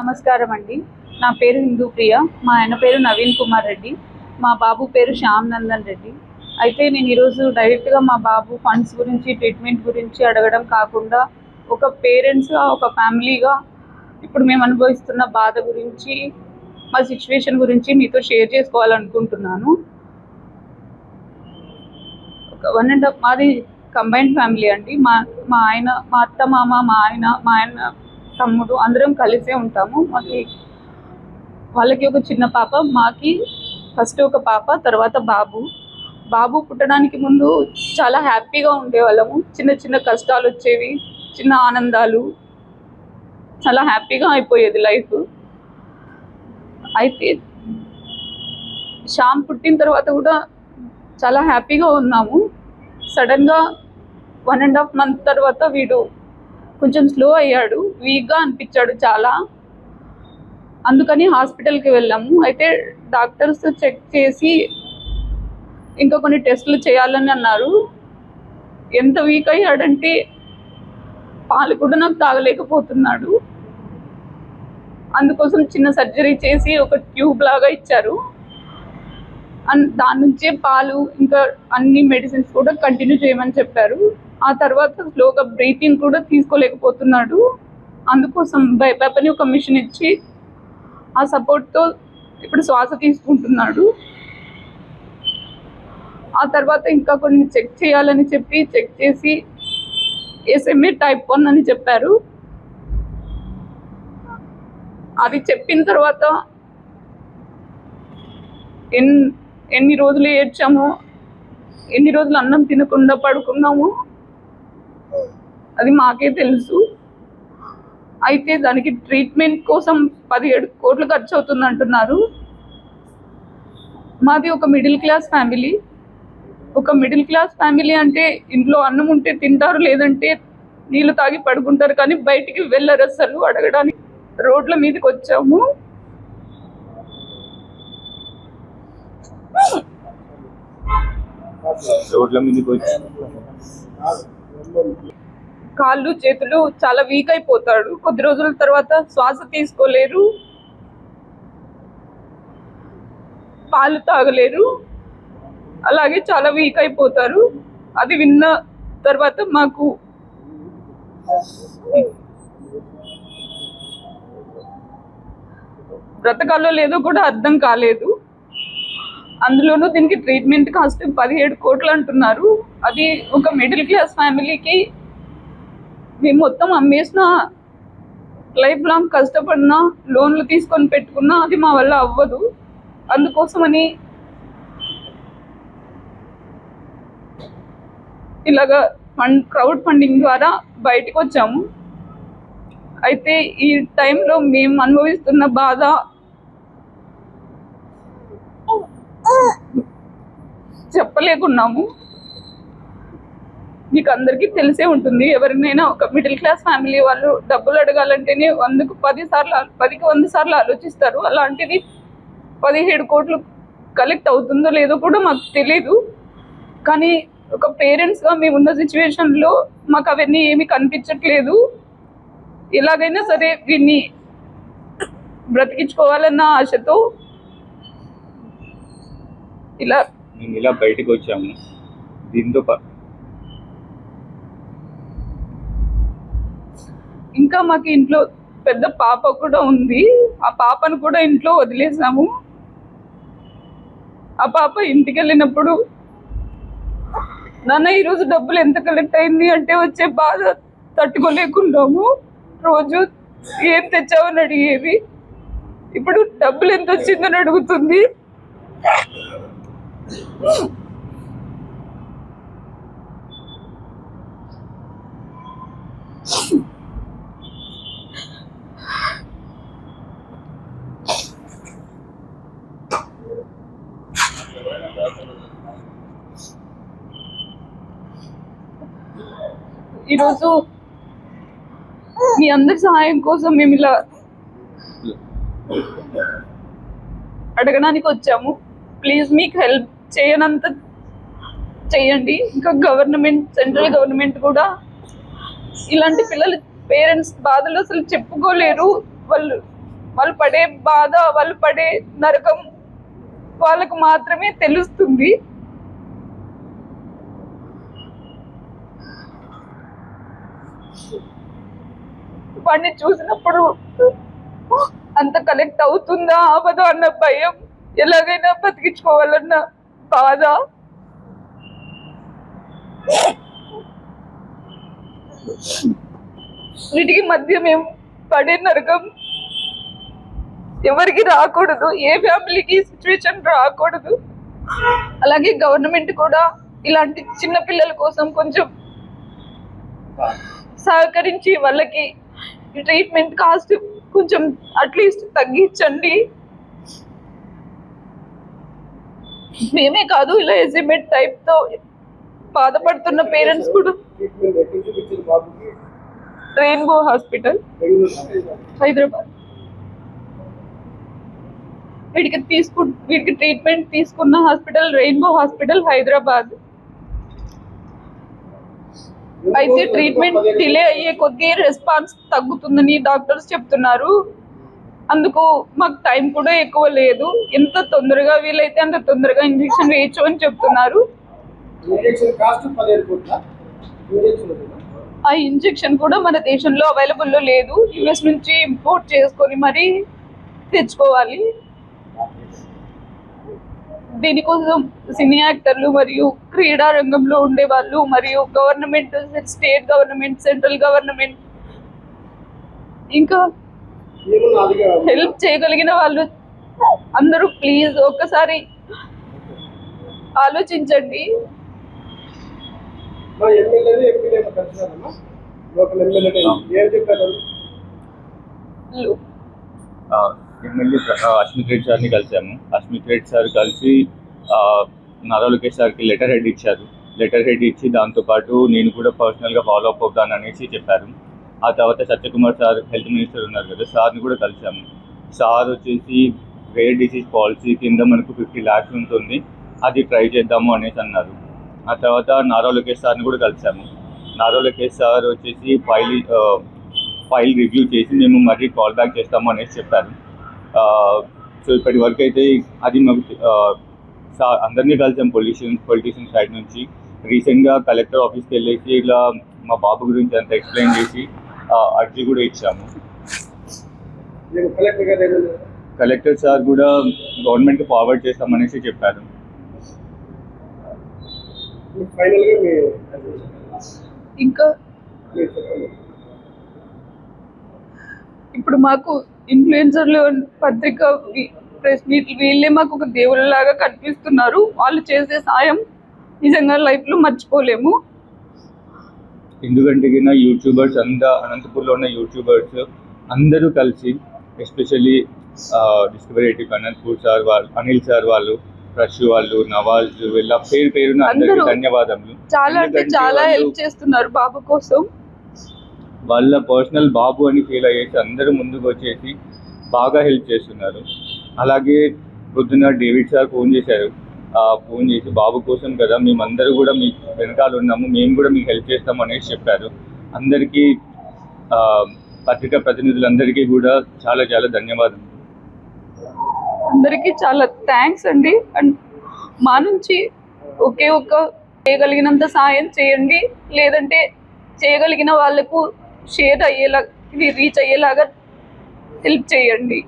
నమస్కారం అండి. నా పేరు హిందూ ప్రియ. మా ఆయన పేరు నవీన్ కుమార్ రెడ్డి. మా బాబు పేరు శ్యామ్ నందన్ రెడ్డి. అయితే నేను ఈరోజు డైరెక్ట్గా మా బాబు ఫండ్స్ గురించి, ట్రీట్మెంట్ గురించి అడగడం కాకుండా ఒక పేరెంట్స్గా, ఒక ఫ్యామిలీగా ఇప్పుడు మేము అనుభవిస్తున్న బాధ గురించి, మా సిచ్యువేషన్ గురించి మీతో షేర్ చేసుకోవాలనుకుంటున్నాను. మాది కంబైన్డ్ ఫ్యామిలీ అండి. మా ఆయన, మా అత్త మామ, మా ఆయన తమ్ముడు అందరం కలిసే ఉంటాము. వాళ్ళకి ఒక చిన్న పాప, మాకి ఫస్ట్ ఒక పాప, తర్వాత బాబు పుట్టడానికి ముందు చాలా హ్యాపీగా ఉండేవాళ్ళము. చిన్న చిన్న కష్టాలు వచ్చేవి, చిన్న ఆనందాలు, చాలా హ్యాపీగా అయిపోయేది లైఫ్. అయితే శ్యామ్ పుట్టిన తర్వాత కూడా చాలా హ్యాపీగా ఉన్నాము. సడన్గా 1.5 month తర్వాత వీడు కొంచెం స్లో అయ్యాడు, వీక్గా అనిపించాడు చాలా. అందుకని హాస్పిటల్కి వెళ్ళాము. అయితే డాక్టర్స్ చెక్ చేసి ఇంకా కొన్ని టెస్టులు చేయాలని అన్నారు. ఎంత వీక్ అయ్యాడంటే పాలు కూడా నాకు తాగలేకపోతున్నాడు. అందుకోసం చిన్న సర్జరీ చేసి ఒక ట్యూబ్ లాగా ఇచ్చారు. దాని నుంచే పాలు ఇంకా అన్ని మెడిసిన్స్ కూడా కంటిన్యూ చేయమని చెప్పారు. ఆ తర్వాత స్లోగా బ్రీతింగ్ కూడా తీసుకోలేకపోతున్నాడు. అందుకోసం బైపాప్ అని ఒక మిషన్ ఇచ్చి ఆ సపోర్ట్తో ఇప్పుడు శ్వాస తీసుకుంటున్నాడు. ఆ తర్వాత ఇంకా కొన్ని చెక్ చేయాలని చెప్పి చెక్ చేసి SMA type 1 అని చెప్పారు. అది చెప్పిన తర్వాత ఎన్ని రోజులు ఏడ్చామో, ఎన్ని రోజులు అన్నం తినకుండా పడుకున్నామో అది మాకే తెలుసు. అయితే దానికి ట్రీట్మెంట్ కోసం 17 కోట్లు ఖర్చు అవుతుంది అంటున్నారు. మాది ఒక మిడిల్ క్లాస్ ఫ్యామిలీ. ఒక మిడిల్ క్లాస్ ఫ్యామిలీ అంటే ఇంట్లో అన్నం ఉంటే తింటారు, లేదంటే నీళ్ళు తాగి పడుకుంటారు, కానీ బయటికి వెళ్ళరు అసలు అడగడానికి. రోడ్ల మీదకి వచ్చాము. కాళ్ళు చేతులు చాలా వీక్ అయిపోతాడు. కొద్ది రోజుల తర్వాత శ్వాస తీసుకోలేరు, పాలు తాగలేరు, అలాగే చాలా వీక్ అయిపోతారు. అది విన్న తర్వాత మాకు బ్రతకాలో లేదో కూడా అర్థం కాలేదు. అందులోనూ దీనికి ట్రీట్మెంట్ కాస్ట్ 17 కోట్లు అంటున్నారు. అది ఒక మిడిల్ క్లాస్ ఫ్యామిలీకి మేము మొత్తం అమ్మేసిన, లైఫ్ లాంగ్ కష్టపడినా, లోన్లు తీసుకొని పెట్టుకున్నా అది మా వల్ల అవ్వదు. అందుకోసమని ఇలాగా క్రౌడ్ ఫండింగ్ ద్వారా బయటకు వచ్చాము. అయితే ఈ టైంలో మేము అనుభవిస్తున్న బాధ చెప్పలేకున్నాము. మీకు అందరికీ తెలిసే ఉంటుంది. ఎవరినైనా ఒక మిడిల్ క్లాస్ ఫ్యామిలీ వాళ్ళు డబ్బులు అడగాలంటేనే 10కి 100 సార్లు ఆలోచిస్తారు. అలాంటిది 17 కోట్లు కలెక్ట్ అవుతుందో లేదో కూడా మాకు తెలీదు. కానీ ఒక పేరెంట్స్గా మేమున్న సిచ్యువేషన్లో మాకు అవన్నీ ఏమీ కనిపించట్లేదు. ఎలాగైనా సరే వీడిని బ్రతికించుకోవాలన్న ఆశతో ఇలా బయటకు వచ్చాము. దీంతో ఇంకా మాకు ఇంట్లో పెద్ద పాప కూడా ఉంది. ఆ పాపను కూడా ఇంట్లో వదిలేసాము. ఆ పాప ఇంటికి వెళ్ళినప్పుడు, నాన్న ఈరోజు డబ్బులు ఎంత కలెక్ట్ అయింది అంటే వచ్చే బాధ తట్టుకోలేకున్నాము. రోజు ఏం తెచ్చావని అడిగేది. ఇప్పుడు డబ్బులు ఎంత వచ్చిందని అడుగుతుంది. ఈరోజు మీ అందరి సహాయం కోసం మేము ఇలా అడగడానికి వచ్చాము. ప్లీజ్ మీకు హెల్ప్ చేయనంత చేయండి. ఇంకా సెంట్రల్ గవర్నమెంట్ కూడా ఇలాంటి పిల్లలు పేరెంట్స్ బాధలు అసలు చెప్పుకోలేరు. వాళ్ళు వాళ్ళు పడే బాధ, వాళ్ళు పడే నరకం వాళ్ళకు మాత్రమే తెలుస్తుంది. వాడిని చూసినప్పుడు అంత కనెక్ట్ అవుతుందా అవదా అన్న భయం, ఎలాగైనా బతికించుకోవాలన్న బాధ. వీటికి మధ్య మేము పడే నరకం ఎవరికి రాకూడదు, ఏ ఫ్యామిలీకి సిచ్యువేషన్ రాకూడదు. అలాగే గవర్నమెంట్ కూడా ఇలాంటి చిన్న పిల్లల కోసం కొంచెం సహకరించి వాళ్ళకి ట్రీట్మెంట్ కాస్ట్ కొంచెం అట్లీస్ట్ తగ్గించండి. మేమే కాదు, ఇలా ఎస్ఎంఎడ్ టైప్ తో బాధపడుతున్న పేరెంట్స్ కూడా. Rainbow hospital Hyderabad. వీడికి ట్రీట్మెంట్ తీసుకున్న హాస్పిటల్ రెయిన్బో హాస్పిటల్ హైదరాబాద్. అయితే ట్రీట్మెంట్ డిలే అయ్యే కొద్దీ రెస్పాన్స్ తగ్గుతుందని డాక్టర్స్ చెప్తున్నారు. అందుకు మాకు టైం కూడా ఎక్కువ లేదు, ఎంత తొందరగా వీలైతే అంత తొందరగా ఇంజెక్షన్ వేయచ్చు అని చెప్తున్నారు. ఆ ఇంజెక్షన్ కూడా మన దేశంలో అవైలబుల్లో లేదు, యుఎస్ నుంచి ఇంపోర్ట్ చేసుకొని మరీ తెచ్చుకోవాలి. దీనికోసం సినీ యాక్టర్లు మరియు క్రీడా రంగంలో ఉండే వాళ్ళు మరియు government, state government, central government, ఇంకా హెల్ప్ చేయగలిగిన వాళ్ళు అందరూ ప్లీజ్ ఒక్కసారి ఆలోచించండి. ఎమ్మెల్యే అస్మిత్ రెడ్డి సార్ని కలిసాము. అస్మిత్ రెడ్డి సార్ కలిసి నారా లోకేష్ సార్కి లెటర్ హెడ్ ఇచ్చారు. లెటర్ హెడ్ ఇచ్చి దాంతోపాటు నేను కూడా పర్సనల్గా ఫాలో అప్ అవుతాను అనేసి చెప్పారు. ఆ తర్వాత సత్యకుమార్ సార్ హెల్త్ మినిస్టర్ ఉన్నారు కదా, సార్ని కూడా కలిసాము. సార్ వచ్చేసి రేర్ డిసీజ్ పాలసీ కింద మనకు 50 lakhs ఉంటుంది, అది ట్రై చేద్దాము అనేసి అన్నారు. ఆ తర్వాత నారా లోకేష్ సార్ని కూడా కలిసాము. నారా లోకేష్ సార్ వచ్చేసి ఫైల్ రివ్యూ చేసి మేము మళ్ళీ కాల్ బ్యాక్ చేస్తాము అనేసి చెప్పారు. సో ఇప్పటి వరకు అయితే అది మాకు అందరినీ కలిసాం పొలిటీషియన్ సైడ్ నుంచి. రీసెంట్గా కలెక్టర్ ఆఫీస్కి వెళ్ళేసి ఇలా మా బాబు గురించి అంత ఎక్స్ప్లెయిన్ చేసి అర్జీ కూడా ఇచ్చాము. కలెక్టర్ సార్ కూడా గవర్నమెంట్కి ఫార్వర్డ్ చేస్తామనేసి చెప్పారు. ఇంకా ఇప్పుడు మాకు ఇన్ఫ్లుయెన్సర్లు, పత్రిక, ప్రెస్ మీట్ వీళ్ళే మాకు ఒక దేవుళ్ళలాగా కనిపిస్తున్నారు. వాళ్ళు చేసే సాయం నిజంగా లైఫ్లో మర్చిపోలేము. ఎందుకంటే యూట్యూబర్స్ అంతా, అనంతపూర్లో ఉన్న యూట్యూబర్స్ అందరూ కలిసి, ఎస్పెషల్లీ డిస్కవరీ 80 అనంతపూర్ సార్ వాళ్ళు, అనిల్ సార్ వాళ్ళు, రష్ వాళ్ళు, నవాజ్, వీళ్ళ పేరున అందరికీ ధన్యవాదములు. చాలా అంటే చాలా హెల్ప్ చేస్తున్నారు బాబు కోసం. వాళ్ళ పర్సనల్ బాబు అని ఫీల్ అయ్యేసి అందరూ ముందుకు వచ్చేసి బాగా హెల్ప్ చేస్తున్నారు. అలాగే పొద్దున్న డేవిడ్ సార్ ఫోన్ చేశారు. ఫోన్ చేసి బాబు కోసం కదా మేమందరూ కూడా మీ వెనకాల ఉన్నాము, మేము కూడా మీకు హెల్ప్ చేస్తాము అనేసి చెప్పారు. అందరికీ పత్రికా ప్రతినిధులందరికీ కూడా చాలా చాలా ధన్యవాదాలు. అందరికీ చాలా థ్యాంక్స్ అండి. అండ్ మా నుంచి ఒకే ఒక్క చేయగలిగినంత సాయం చేయండి, లేదంటే చేయగలిగిన వాళ్ళకు షేర్ అయ్యేలా, ఇది రీచ్ అయ్యేలాగా హెల్ప్ చేయండి.